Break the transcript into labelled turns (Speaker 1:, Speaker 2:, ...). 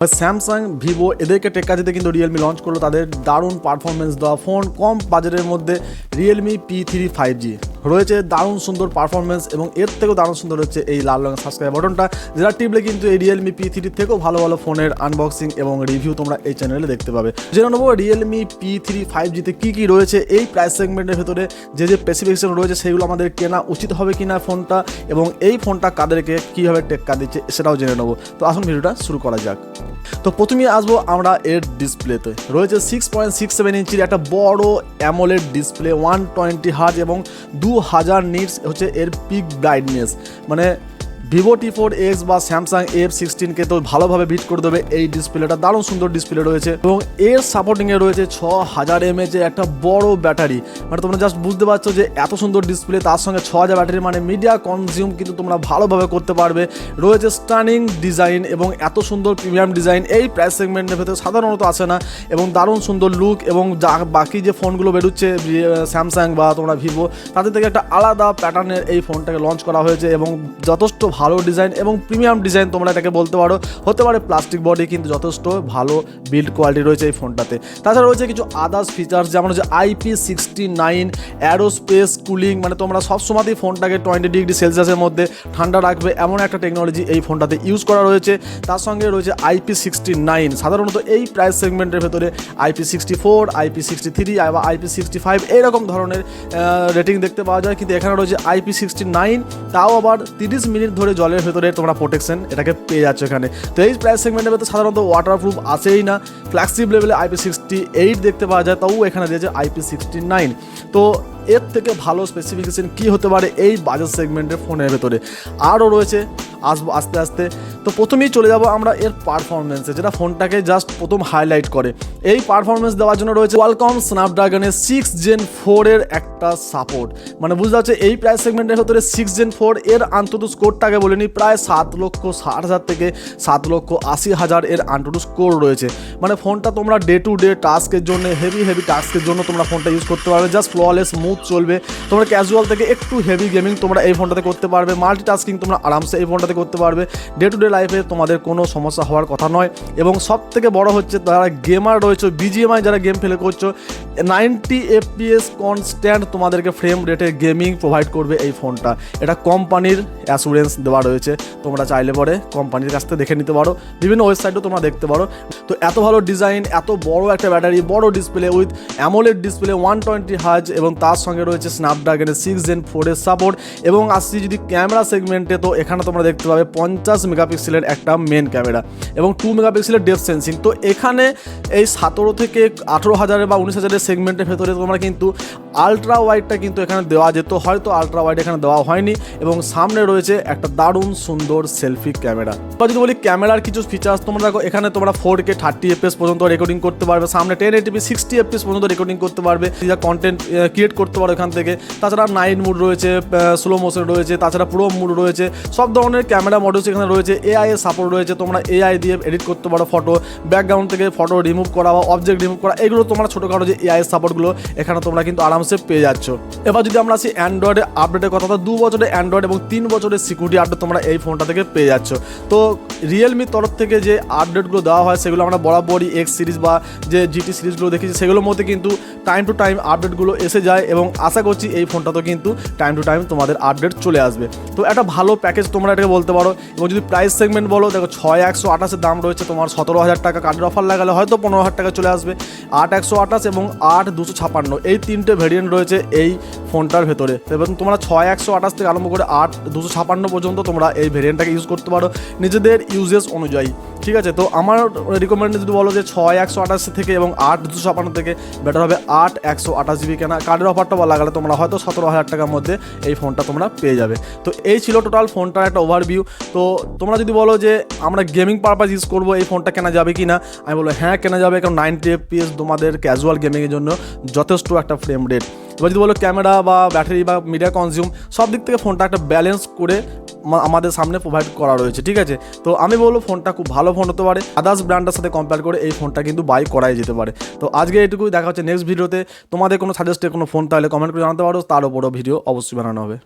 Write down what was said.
Speaker 1: Samsung, Vivo এদেরকে টেক্কা দিতে কিন্তু রিয়েলমি লঞ্চ করলো তাদের দারুণ পারফরমেন্স দেওয়া ফোন। কম বাজেটের মধ্যে রিয়েলমি P3 5G রয়েছে, দারুণ সুন্দর পারফরমেন্স এবং এর থেকেও দারুণ সুন্দর হচ্ছে এই লাল রঙের সাবস্ক্রাইব বাটনটা, যেটা টিপলে কিন্তু এই রিয়েলমি P3 থেকেও ভালো ভালো ফোনের আনবক্সিং এবং রিভিউ তোমরা এই চ্যানেলে দেখতে পাবে। জেনে নেবো রিয়েলমি P3 5Gতে কী কী রয়েছে, এই প্রাইস সেগমেন্টের ভেতরে যে স্পেসিফিকেশন রয়েছে সেগুলো আমাদের কেনা উচিত হবে কিনা ফোনটা, এবং এই ফোনটা কাদেরকে কীভাবে টেক্কা দিচ্ছে সেটাও জেনে নেবো। তো আসুন ভিডিওটা শুরু করা যাক। তো প্রথমেই আসবো আমরা এর ডিসপ্লেতে। রয়েছে 6.67 ইঞ্চির একটা বড় অ্যামোলেড ডিসপ্লে, 120 হার্জ এবং 2000 নিটস হচ্ছে এর পিক ব্রাইটনেস। মানে ভিভো T4X বা স্যামসাং F16কে তো ভালোভাবে বিট করে দেবে এই ডিসপ্লেটা। দারুণ সুন্দর ডিসপ্লে রয়েছে এবং এর সাপোর্টিংয়ে রয়েছে 6000 mAh একটা বড় ব্যাটারি। মানে তোমরা জাস্ট বুঝতে পারছো যে এত সুন্দর ডিসপ্লে তার সঙ্গে 6000 ব্যাটারি, মানে মিডিয়া কনজিউম কিন্তু তোমরা ভালোভাবে করতে পারবে। রয়েছে স্টানিং ডিজাইন এবং এত সুন্দর প্রিমিয়াম ডিজাইন এই প্রাইস সেগমেন্টের ভেতরে সাধারণত আসে না, এবং দারুণ সুন্দর লুক। এবং যা বাকি যে ফোনগুলো বেরোচ্ছে স্যামসাং বা তোমরা ভিভো, তাদের থেকে একটা আলাদা প্যাটার্নের এই ফোনটাকে লঞ্চ করা হয়েছে এবং যথেষ্ট ভালো ডিজাইন এবং প্রিমিয়াম ডিজাইন তোমরা এটাকে বলতে পারো। হতে পারে প্লাস্টিক বডি, কিন্তু যথেষ্ট ভালো বিল্ড কোয়ালিটি রয়েছে এই ফোনটাতে। তাছাড়া রয়েছে কিছু আদার্স ফিচার্স, যেমন হচ্ছে IP69 অ্যারোস্পেস কুলিং, মানে তোমরা সবসময়তেই ফোনটাকে 20 ডিগ্রি সেলসিয়াসের মধ্যে ঠান্ডা রাখবে এমন একটা টেকনোলজি এই ফোনটাতে ইউজ করা রয়েছে। তার সঙ্গে রয়েছে IP69, সাধারণত এই প্রাইস সেগমেন্টের ভেতরে IP64, IP63 বা IP65 এইরকম ধরনের রেটিং দেখতে পাওয়া যায়, কিন্তু এখানে রয়েছে IP69, তাও আবার 30 মিনিট ধরে জলের ভেতরে তোমরা প্রোটেকশন এটাকে পেয়ে যাচ্ছ এখানে। তো এই প্রাইস সেগমেন্টের ভেতরে সাধারণত ওয়াটারপ্রুফ আসেই না, ফ্ল্যাগশিপ লেভেলে IP68 দেখতে পাওয়া যায়, তাও এখানে দিয়েছে IP69। তো এর থেকে ভালো স্পেসিফিকেশন কী হতে পারে এই বাজেট সেগমেন্টের ফোনের ভেতরে? আরও রয়েছে, আসবো আস্তে আস্তে। তো প্রথমেই চলে যাব আমরা এর পারফরমেন্সে, যেটা ফোনটাকে জাস্ট প্রথম হাইলাইট করে। এই পারফরমেন্স দেওয়ার জন্য রয়েছে কোয়ালকম স্ন্যাপড্রাগনের 6 Gen 4 এর একটা সাপোর্ট। মানে বুঝতে পারছে এই প্রাইস সেগমেন্টের ভেতরে 6 Gen 4 এর আন্তত স্কোরটাকে বলে নিই প্রায় 7,60,000 থেকে 7,80,000 এর আন্তত স্কোর রয়েছে। মানে ফোনটা তোমরা ডে টু ডে টাস্কের জন্য, হেভি টাস্কের জন্য তোমরা ফোনটা ইউজ করতে পারবে, জাস্ট ফ্ললেস স্মুথ চলবে। তোমরা ক্যাজুয়াল থেকে একটু হেভি গেমিং তোমরা এই ফোনটাতে করতে পারবে, মাল্টিটাস্কিং তোমরা আরামসে এই ফোনটাতে করতে পারবে। ডে টু ডে লাইফে তোমাদের কোনো সমস্যা হওয়ার কথা নয়। এবং সব থেকে বড় হচ্ছে যারা গেমার রয়েছে, BGMI যারা গেম ফেলে করছো, 90 FPS কনস্ট্যান্ট তোমাদেরকে ফ্রেম রেটে গেমিং প্রোভাইড করবে এই ফোনটা। এটা কোম্পানির অ্যাসুরেন্স দেওয়া রয়েছে, তোমরা চাইলে পরে কোম্পানির কাছ থেকে দেখে নিতে পারো, বিভিন্ন ওয়েবসাইটেও তোমরা দেখতে পারো। তো এত ভালো ডিজাইন, এত বড় একটা ব্যাটারি, বড় display with AMOLED display, 120 hertz, এবং তার সঙ্গে রয়েছে স্ন্যাপড্রাগনের 6 Gen 4 এর সাপোর্ট। এবং আসছি যদি ক্যামেরা সেগমেন্টে, তো এখানে তোমরা দেখতে পাবে 50 মেগাপিক্সেলের একটা মেন ক্যামেরা এবং 2 মেগাপিক্সেলের ডেপথ সেন্সিং। তো এখানে এই 17 থেকে 18,000 বা 19,000 সেগমেন্টের ভেতরে তোমরা কিন্তু আলট্রা ওয়াইডটা কিন্তু এখানে দেওয়া যেত, হয়তো আলট্রা ওয়াইড এখানে দেওয়া হয়নি। এবং সামনে রয়েছে একটা দারুণ সুন্দর সেলফি ক্যামেরা। বা যদি বলি ক্যামেরার কিছু ফিচার্স, তোমরা দেখো এখানে তোমরা 4K 30 FPS পর্যন্ত রেকর্ডিং করতে পারবে, সামনে 1080p 60 FPS পর্যন্ত রেকর্ডিং করতে পারবে, যা কন্টেন্ট ক্রিয়েট করতে পারো এখান থেকে। তাছাড়া নাইট মুড রয়েছে, স্লো মোশন রয়েছে, তাছাড়া প্রো মুড রয়েছে, সব ধরনের ক্যামেরা মডেলস এখানে রয়েছে। AI এর সাপোর্ট রয়েছে, তোমরা AI দিয়ে এডিট করতে পারো ফটো, ব্যাকগ্রাউন্ড থেকে ফটো রিমুভ করা বা অবজেক্ট রিমুভ করা, এগুলো তোমরা ছোটোখাটো যে AI এর সাপোর্টগুলো এখানে তোমরা কিন্তু আরামসে পেয়ে যাচ্ছ। এবার যদি আমরা আসি অ্যান্ড্রয়েডের আপডেটের কথা, তো 2 বছরের অ্যান্ড্রয়েড এবং 3 বছরের সিকিউরিটি আপডেট তোমরা এই ফোনটা থেকে পেয়ে যাচ্ছ। তো রিয়েলমির তরফ থেকে যে আপডেটগুলো দেওয়া হয় সেগুলো আমরা বরাবরই X সিরিজ বা যে GT সিরিজগুলো দেখেছি সেগুলোর মধ্যে কিন্তু টাইম টু টাইম আপডেটগুলো এসে যায়, এবং আশা করছি এই ফোনটাতেও কিন্তু টাইম টু টাইম তোমাদের আপডেট চলে আসবে। তো একটা ভালো প্যাকেজ তোমরা এটাকে বলতে পারো। এবং যদি প্রাইস সেগমেন্ট বলো, দেখো 6128 দাম রয়েছে, তোমার 17,000 টাকা কার্ডের অফার লাগালে হয়তো 15,000 টাকা চলে আসবে। 8128 এবং 8256 এই 3টে ভেরিয়েন্ট রয়েছে এই ফোনটার ভেতরে। এবং তোমরা 6128 থেকে আরম্ভ করে 8256 পর্যন্ত তোমরা এই ভেরিয়েন্টটাকে ইউজ করতে পারো নিজেদের ইউজেস অনুযায়ী, ঠিক আছে। তো আমার রিকমেন্ড যদি বলো যে 6128 থেকে এবং 8256 থেকে বেটার হবে 8128GB কেনা। কার্ডের অফারটা লাগালে তোমরা হয়তো 17,000 টাকার মধ্যে এই ফোনটা তোমরা পেয়ে যাবে। তো এই ছিল টোটাল ফোনটার একটা ওভারভিউ। তো তোমরা যদি বলো যে আমরা গেমিং পারপাস ইউজ করবো, এই ফোনটা কেনা যাবে কি না, আমি বলবো হ্যাঁ কেনা যাবে, কারণ 90 FPS তোমাদের ক্যাজুয়াল গেমিংয়ের জন্য যথেষ্ট একটা ফ্রেম রেট। এবার যদি বলো ক্যামেরা বা ব্যাটারি বা মিডিয়া কনজিউম, সব দিক থেকে ফোনটা একটা ব্যালেন্স করে আমাদের সামনে প্রোভাইড করা রয়েছে, ঠিক আছে। তো আমি বলবো ফোনটা খুব ভালো ফোন হতে পারে, আদার্স ব্র্যান্ডের সাথে কম্পেয়ার করে এই ফোনটা কিন্তু বাই করাই যেতে পারে। তো আজকে এটুকুই, দেখা হচ্ছে নেক্সট ভিডিওতে। তোমাদের কোনো সাজেস্টেড কোনো ফোন তাহলে কমেন্ট করে জানাতে পারো, তার উপরও ভিডিও অবশ্যই বানানো হবে।